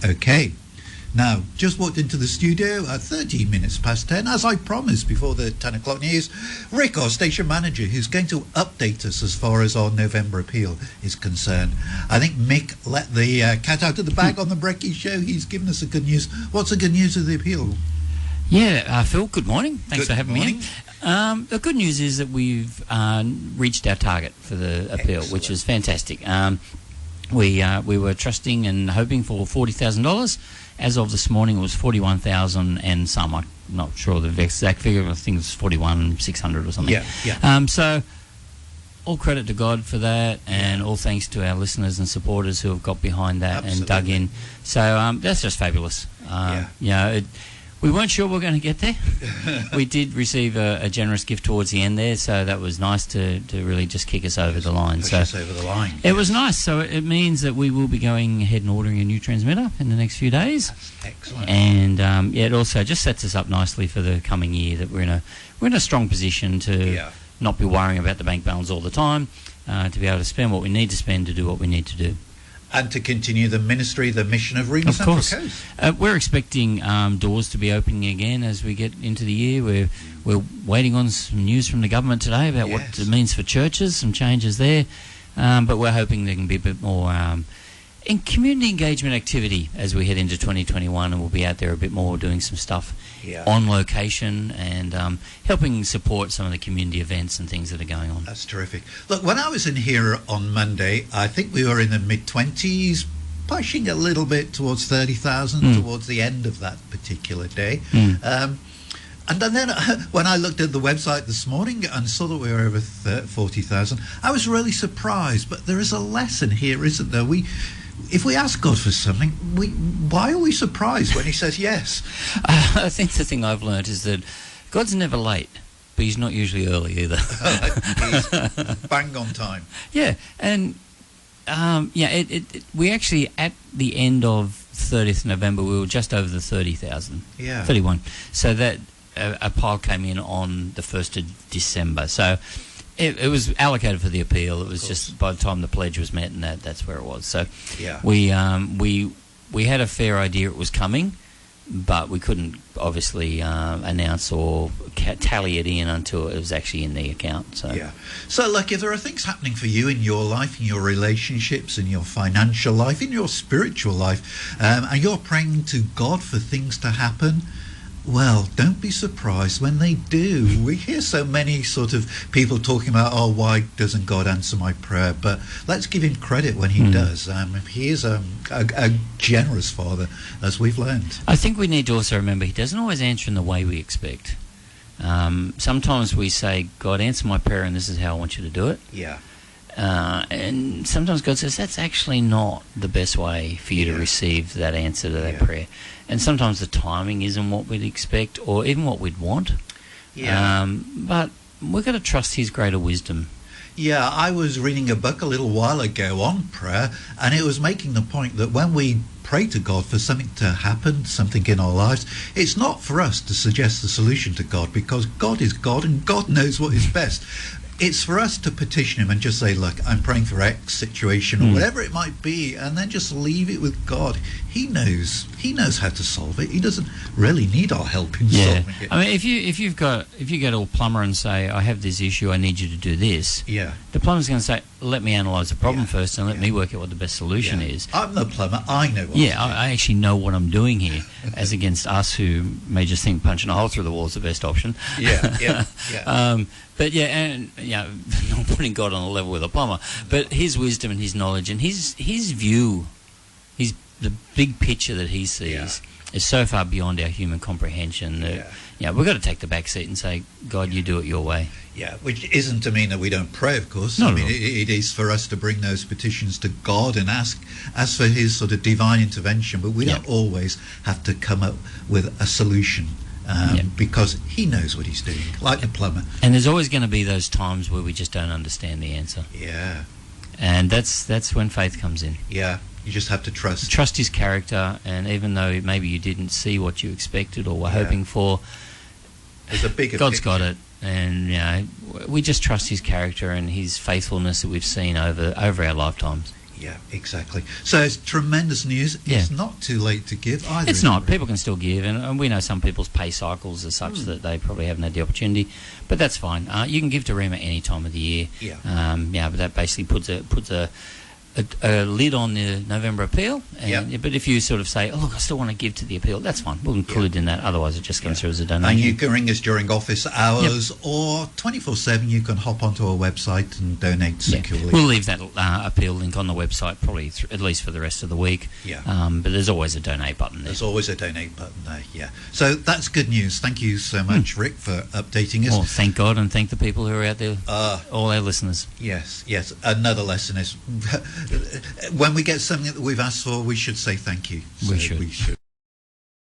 Okay. Now, just walked into the studio at 13 minutes past 10, as I promised before the 10 o'clock news. Rick, our station manager, who's going to update us as far as our November appeal is concerned. I think Mick let the cat out of the bag on the Brecky show. He's given us the good news. What's the good news of the appeal? Yeah, Phil, good morning. Thanks Good for having morning. me in. The good news is that we've reached our target for the appeal, Excellent. which is fantastic. We were trusting and hoping for $40,000. As of this morning, it was 41,000 and some. I'm not sure the exact figure. I think it was 41,600 or something. Yeah. So, all credit to God for that, and all thanks to our listeners and supporters who have got behind that and dug in. So that's just fabulous. We weren't sure we were going to get there. We did receive a generous gift towards the end there, so that was nice to really just kick us over the line. Push us over the line. It was nice. So it means that we will be going ahead and ordering a new transmitter in the next few days. That's excellent. And it also just sets us up nicely for the coming year. That we're in a strong position to not be worrying about the bank balance all the time, to be able to spend what we need to spend to do what we need to do. And to continue the ministry, the mission of Rhema Central Coast. We're expecting doors to be opening again as we get into the year. We're waiting on some news from the government today about what it means for churches, some changes there. But we're hoping there can be a bit more in community engagement activity as we head into 2021, and we'll be out there a bit more doing some stuff on location and helping support some of the community events and things that are going on. That's terrific. Look, when I was in here on Monday, I think we were in the mid-20s, pushing a little bit towards 30,000 towards the end of that particular day. And then when I looked at the website this morning and saw that we were over 40,000, I was really surprised. But there is a lesson here, isn't there? If we ask God for something, why are we surprised when he says yes? I think the thing I've learned is that God's never late, but he's not usually early either. He's bang on time. Yeah, and we actually, at the end of 30th November, we were just over the 30,000. Yeah. 31. So that a pile came in on the 1st of December. So it was allocated for the appeal. It was just by the time the pledge was met, and that's where it was. So we had a fair idea it was coming, but we couldn't obviously announce or tally it in until it was actually in the account. So look, if there are things happening for you in your life, in your relationships, in your financial life, in your spiritual life, and you're praying to God for things to happen, well, don't be surprised when they do. We hear so many sort of people talking about, why doesn't God answer my prayer? But let's give him credit when he does. He is a generous Father, as we've learned. I think we need to also remember he doesn't always answer in the way we expect. Sometimes we say, God, answer my prayer, and this is how I want you to do it. Yeah. And sometimes God says, that's actually not the best way for you to receive that answer to that prayer. And sometimes the timing isn't what we'd expect or even what we'd want. But we've got to trust his greater wisdom. Yeah, I was reading a book a little while ago on prayer, and it was making the point that when we pray to God for something to happen, something in our lives, it's not for us to suggest the solution to God, because God is God and God knows what is best. It's for us to petition him and just say, look, I'm praying for X situation or whatever it might be, and then just leave it with God. He knows how to solve it. He doesn't really need our help in solving it. I mean, if you go to a plumber and say, I have this issue, I need you to do this, the plumber's going to say, let me analyse the problem first and let me work out what the best solution is. I'm the plumber, I know what I actually know what I'm doing here, as against us who may just think punching a hole through the wall is the best option. But not putting God on a level with a plumber, but his wisdom and his knowledge and his view, the big picture that he sees is so far beyond our human comprehension that we've got to take the back seat and say, God, you do it your way. Yeah, which isn't to mean that we don't pray, of course. Not I mean, it is for us to bring those petitions to God and ask for his sort of divine intervention, but we don't always have to come up with a solution. Because he knows what he's doing, like the plumber. And there's always going to be those times where we just don't understand the answer. Yeah. And that's when faith comes in. Yeah, you just have to trust. Trust his character, and even though maybe you didn't see what you expected or were hoping for, there's a bigger God's picture. got it. And we just trust his character and his faithfulness that we've seen over our lifetimes. Yeah, exactly. So it's tremendous news. Yeah. It's not too late to give either. It's not. People can still give, and we know some people's pay cycles are such that they probably haven't had the opportunity, but that's fine. You can give to Rhema any time of the year. Yeah. But that basically puts a lid on the November appeal. And, But if you sort of say, oh, look, I still want to give to the appeal, that's fine. We'll include in that. Otherwise, it just comes through as a donation. And you can ring us during office hours or 24/7. You can hop onto our website and donate securely. We'll leave that appeal link on the website probably at least for the rest of the week. But there's always a donate button there. There's always a donate button there, yeah. So that's good news. Thank you so much, Rick, for updating us. Well, thank God and thank the people who are out there, all our listeners. Yes. Another lesson is when we get something that we've asked for, we should say thank you. We should.